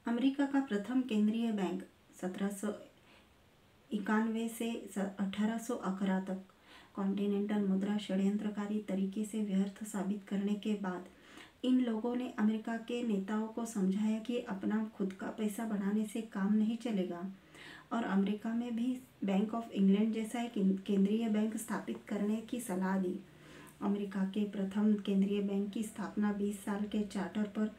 America का प्रथम केंद्रीय बैंक 1791 से 1811 तक कॉन्टिनेंटल मुद्रा षड्यंत्रकारी तरीके से व्यर्थ साबित करने के बाद इन लोगों ने अमेरिका के नेताओं को समझाया कि अपना खुद का पैसा बनाने से काम नहीं चलेगा और अमेरिका में भी बैंक ऑफ इंग्लैंड जैसा एक केंद्रीय बैंक स्थापित करने की सलाह दी। अमेरिका के प्रथम केंद्रीय बैंक की स्थापना 20 साल के चार्टर पर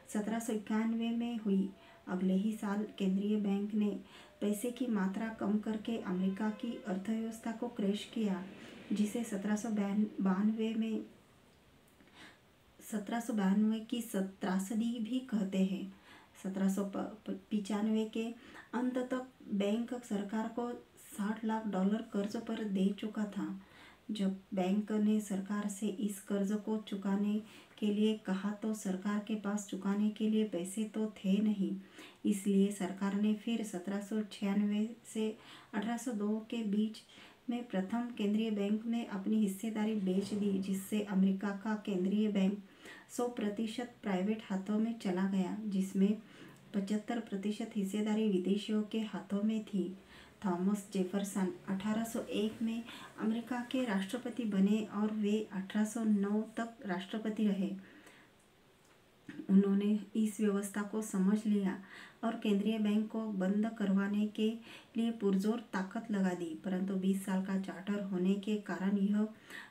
1791 में हुई। अगले ही साल केंद्रीय बैंक ने पैसे की मात्रा कम करके अमेरिका की अर्थव्यवस्था को क्रैश किया, जिसे 1792 की त्रासदी भी कहते हैं। 1795 के अंत तक बैंक सरकार को $60 लाख कर्ज पर दे चुका था। जब बैंक ने सरकार से इस कर्ज को चुकाने के लिए कहा तो सरकार के पास चुकाने के लिए पैसे तो थे नहीं, इसलिए सरकार ने फिर 1796 से 1802 के बीच में प्रथम केंद्रीय बैंक ने अपनी हिस्सेदारी बेच दी, जिससे अमेरिका का केंद्रीय बैंक 100% प्राइवेट हाथों में चला गया, जिसमें 75% हिस्सेदारी विदेशियों के हाथों में थी। थॉमस जेफरसन 1801 में अमेरिका के राष्ट्रपति बने और वे 1809 तक राष्ट्रपति रहे। उन्होंने इस व्यवस्था को समझ लिया और केंद्रीय बैंक को बंद करवाने के लिए पुरजोर ताकत लगा दी, परंतु 20 साल का चार्टर होने के कारण यह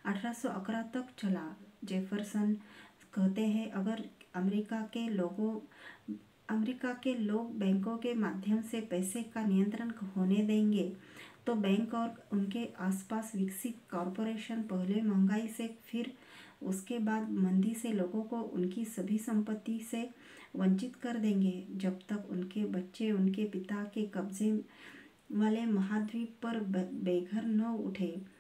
1811 तक चला। जेफरसन कहते हैं, अगर अमेरिका के लोग बैंकों के माध्यम से पैसे का नियंत्रण होने देंगे तो बैंक और उनके आसपास विकसित कॉरपोरेशन पहले महंगाई से फिर उसके बाद मंदी से लोगों को उनकी सभी संपत्ति से वंचित कर देंगे, जब तक उनके बच्चे उनके पिता के कब्जे वाले महाद्वीप पर बेघर न उठे।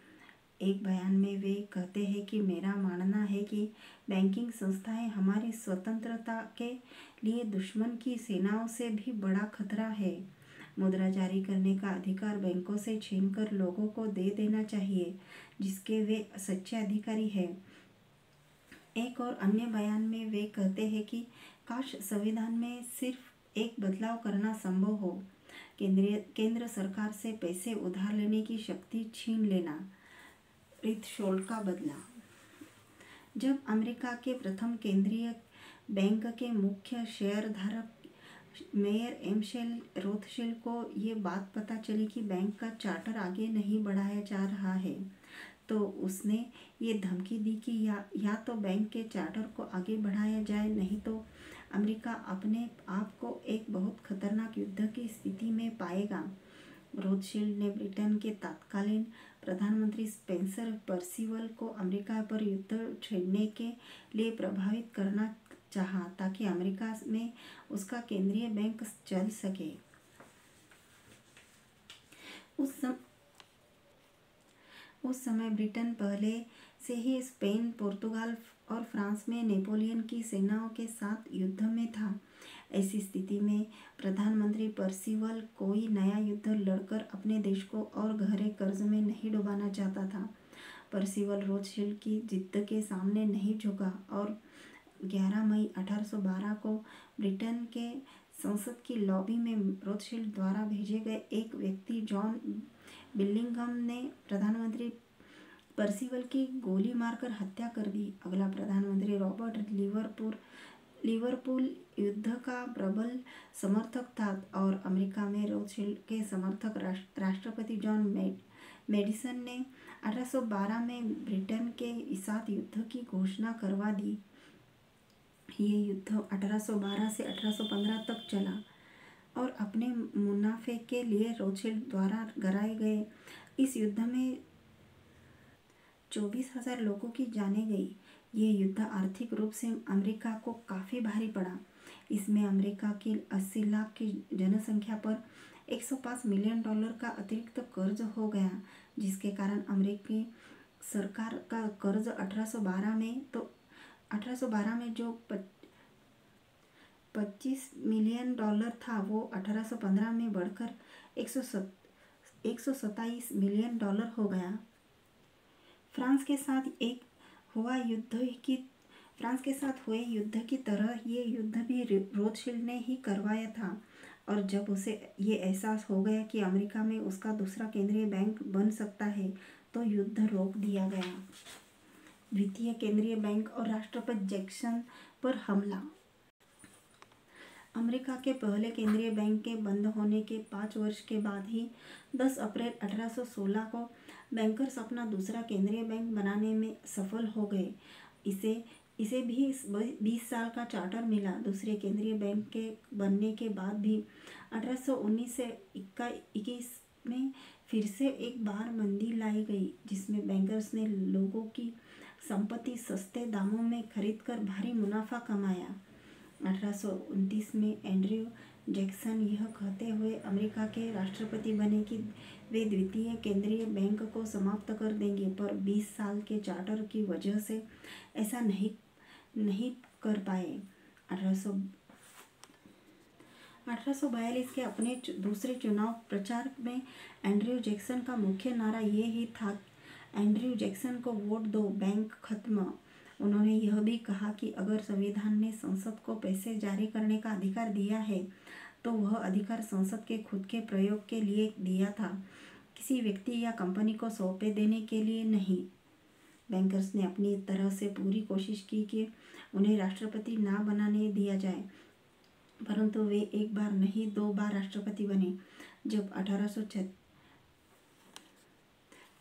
एक बयान में वे कहते हैं कि मेरा मानना है कि बैंकिंग संस्थाएं हमारी स्वतंत्रता के लिए दुश्मन की सेनाओं से भी बड़ा खतरा है। मुद्रा जारी करने का अधिकार बैंकों से छीनकर लोगों को दे देना चाहिए, जिसके वे सच्चे अधिकारी हैं। एक और अन्य बयान में वे कहते हैं कि काश संविधान में सिर्फ एक बदलाव करना संभव हो, केंद्र सरकार से पैसे उधार लेने की शक्ति छीन लेना। रिथशोल्ड का बदला। जब अमेरिका के प्रथम केंद्रीय बैंक के मुख्य शेयरधारक मेयर एमशेल रोथशिल्ड को ये बात पता चली कि बैंक का चार्टर आगे नहीं बढ़ाया जा रहा है, तो उसने ये धमकी दी कि या तो बैंक के चार्टर को आगे बढ़ाया जाए, नहीं तो अमेरिका अपने आप को एक बहुत खतरनाक युद्ध की स्थिति में पाएगा। रोथशिल्ड ने ब्रिटेन के तत्कालीन प्रधानमंत्री स्पेंसर परसिवल को अमेरिका पर युद्ध छेड़ने के लिए प्रभावित करना चाहा, ताकि अमेरिका में उसका केंद्रीय बैंक चल सके। उस समय ब्रिटेन पहले से ही स्पेन, पुर्तगाल और फ्रांस में नेपोलियन की सेनाओं के साथ युद्ध में था। ऐसी स्थिति में प्रधानमंत्री परसिवल कोई नया युद्ध लड़कर अपने देश को और गहरे कर्ज में नहीं डुबाना चाहता था। परसिवल रोथशिल्ड की जिद्द के सामने नहीं झुका और 11 मई 1812 को ब्रिटेन के संसद की लॉबी में रोथशिल्ड द्वारा भेजे गए एक व्यक्ति जॉन बिलिंघम ने प्रधानमंत्री परसिवल की गोली मारकर हत्या कर दी। अगला प्रधानमंत्री रॉबर्ट लिवरपूल युद्ध का प्रबल समर्थक था और अमेरिका में रोथशिल्ड के समर्थक राष्ट्रपति जॉन मेडिसन ने 1812 में ब्रिटेन के साथ युद्ध की घोषणा करवा दी। ये युद्ध 1812 से 1815 तक चला और अपने मुनाफे के लिए रोथशिल्ड द्वारा कराए गए इस युद्ध में 24,000 लोगों की जानें गई। ये युद्ध आर्थिक रूप से अमेरिका को काफ़ी भारी पड़ा। इसमें अमेरिका की 80 लाख की जनसंख्या पर $105 मिलियन का अतिरिक्त कर्ज हो गया, जिसके कारण अमेरिकी सरकार का कर्ज 1812 में जो $25 मिलियन था वो 1815 में बढ़कर 127 मिलियन डॉलर हो गया। फ्रांस के साथ एक हुआ युद्ध की फ्रांस के साथ हुए युद्ध की तरह ये युद्ध भी रोथशिल्ड ने ही करवाया था, और जब उसे ये एहसास हो गया कि अमेरिका में उसका दूसरा केंद्रीय बैंक बन सकता है, तो युद्ध रोक दिया गया। द्वितीय केंद्रीय बैंक और राष्ट्रपति जैक्सन पर हमला। अमेरिका के पहले केंद्रीय बैंक के बंद होने के 5 वर्ष के बाद ही 10 अप्रैल 1816 को बैंकर्स अपना दूसरा केंद्रीय बैंक बनाने में सफल हो गए। इसे भी 20 साल का चार्टर मिला। दूसरे केंद्रीय बैंक के बनने के बाद भी 1819 से 21 में फिर से एक बार मंदी लाई गई, जिसमें बैंकर्स ने लोगों की संपत्ति सस्ते दामों में खरीदकर भारी मुनाफा कमाया। 1829 में एंड्रयू जैक्सन यह कहते हुए अमेरिका के राष्ट्रपति बने कि वे द्वितीय केंद्रीय बैंक को समाप्त कर देंगे, पर 20 साल के चार्टर की वजह से ऐसा नहीं कर पाए। 1842 के अपने दूसरे चुनाव प्रचार में एंड्रयू जैक्सन का मुख्य नारा ये ही था, एंड्रयू जैक्सन को वोट दो, बैंक खत्म। उन्होंने यह भी कहा कि अगर संविधान ने संसद को पैसे जारी करने का अधिकार दिया है, तो वह अधिकार संसद के खुद के प्रयोग के लिए दिया था, किसी व्यक्ति या कंपनी को सौंपे देने के लिए नहीं। बैंकर्स ने अपनी तरह से पूरी कोशिश की कि उन्हें राष्ट्रपति ना बनाने दिया जाए, परंतु वे एक बार नहीं 2 बार राष्ट्रपति बने। जब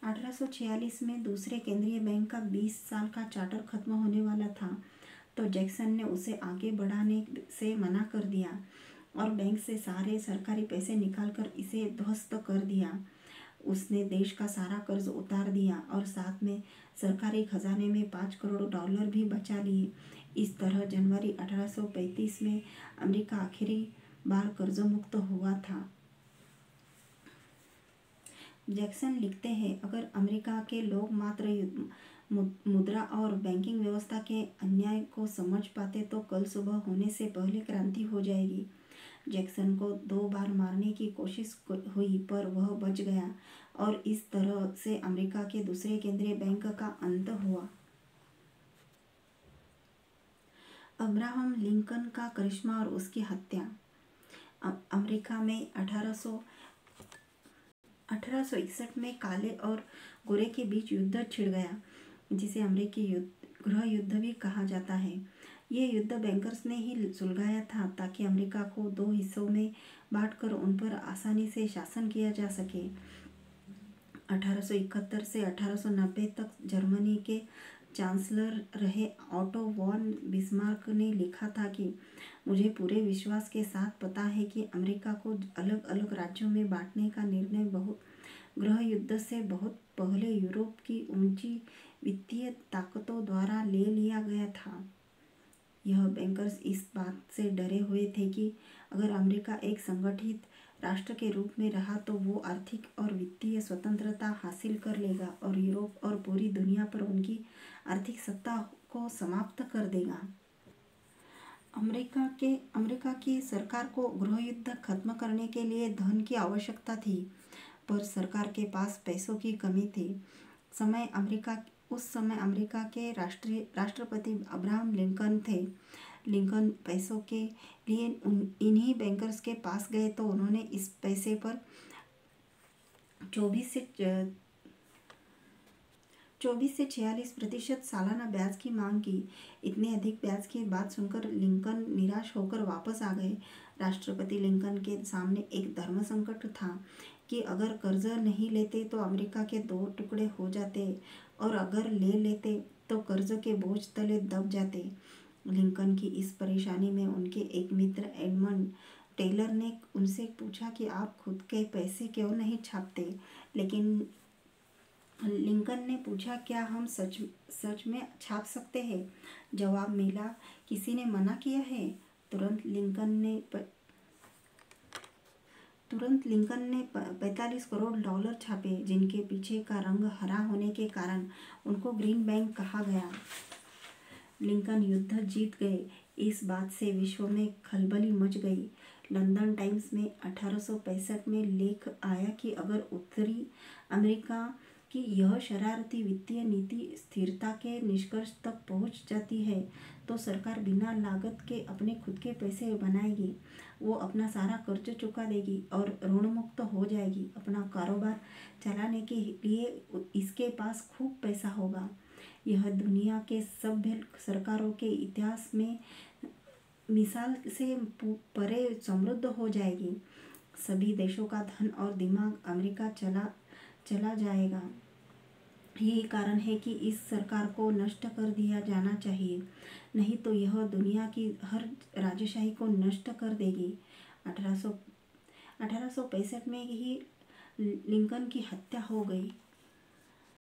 1846 में दूसरे केंद्रीय बैंक का 20 साल का चार्टर खत्म होने वाला था, तो जैक्सन ने उसे आगे बढ़ाने से मना कर दिया और बैंक से सारे सरकारी पैसे निकालकर इसे ध्वस्त कर दिया। उसने देश का सारा कर्ज उतार दिया और साथ में सरकारी खजाने में $5 करोड़ भी बचा लिए। इस तरह जनवरी 1835 में अमेरिका आखिरी बार कर्ज मुक्त हुआ था। जैक्सन लिखते हैं, अगर अमेरिका के लोग मात्र मुद्रा और बैंकिंग व्यवस्था के अन्याय को समझ पाते तो कल सुबह होने से पहले क्रांति हो जाएगी। जैक्सन को 2 बार मारने की कोशिश हुई, पर वह बच गया और इस तरह से अमेरिका के दूसरे केंद्रीय बैंक का अंत हुआ। अब्राहम लिंकन का करिश्मा और उसकी हत्या। अमेरिका में 1861 में काले और गोरे के बीच युद्ध छिड़ गया, जिसे अमेरिकी गृह युद्ध भी कहा जाता है। यह युद्ध बैंकर्स ने ही सुलझाया था ताकि अमेरिका को 2 हिस्सों में बांटकर उन पर आसानी से शासन किया जा सके। 1871 से 1890 तक जर्मनी के चांसलर रहे ऑटो वॉन बिस्मार्क ने लिखा था कि मुझे पूरे विश्वास के साथ पता है कि अमेरिका को अलग अलग राज्यों में बांटने का निर्णय गृह युद्ध से बहुत पहले यूरोप की ऊंची वित्तीय ताकतों द्वारा ले लिया गया था। यह बैंकर्स इस बात से डरे हुए थे कि अगर अमेरिका एक संगठित राष्ट्र के रूप में रहा तो वो आर्थिक और वित्तीय स्वतंत्रता हासिल कर लेगा और यूरोप और पूरी दुनिया पर उनकी आर्थिक सत्ता को समाप्त कर देगा। अमेरिका की सरकार को गृह युद्ध खत्म करने के लिए धन की आवश्यकता थी, पर सरकार के पास पैसों की कमी थी। उस समय अमेरिका के राष्ट्रपति अब्राहम लिंकन थे। लिंकन पैसों के लिए इन्हीं बैंकर्स के पास गए तो उन्होंने इस पैसे पर 24 से 46% सालाना ब्याज की मांग की। इतने अधिक ब्याज की बात सुनकर लिंकन निराश होकर वापस आ गए। राष्ट्रपति लिंकन के सामने एक धर्म संकट था कि अगर कर्ज नहीं लेते तो अमेरिका के 2 टुकड़े हो जाते और अगर ले लेते तो कर्ज के बोझ तले दब जाते। लिंकन की इस परेशानी में उनके एक मित्र एडमंड टेलर ने उनसे पूछा कि आप खुद के पैसे क्यों नहीं छापते, लेकिन लिंकन ने पूछा, क्या हम सच में छाप सकते हैं? जवाब मिला, किसी ने मना किया है? तुरंत लिंकन ने $45 करोड़ छापे, जिनके पीछे का रंग हरा होने के कारण उनको ग्रीन बैंक कहा गया। लिंकन युद्ध जीत गए। इस बात से विश्व में खलबली मच गई। लंदन टाइम्स में 1865 में लेख आया कि अगर उत्तरी अमेरिका कि यह शरारती वित्तीय नीति स्थिरता के निष्कर्ष तक पहुंच जाती है तो सरकार बिना लागत के अपने खुद के पैसे बनाएगी। वो अपना सारा कर्ज चुका देगी और ऋण मुक्त हो जाएगी। अपना कारोबार चलाने के लिए इसके पास खूब पैसा होगा। यह दुनिया के सभ्य सरकारों के इतिहास में मिसाल से परे समृद्ध हो जाएगी। सभी देशों का धन और दिमाग अमेरिका चला जाएगा। यही कारण है कि इस सरकार को नष्ट कर दिया जाना चाहिए, नहीं तो यह दुनिया की हर राजशाही को नष्ट कर देगी। 1865 में ही लिंकन की हत्या हो गई।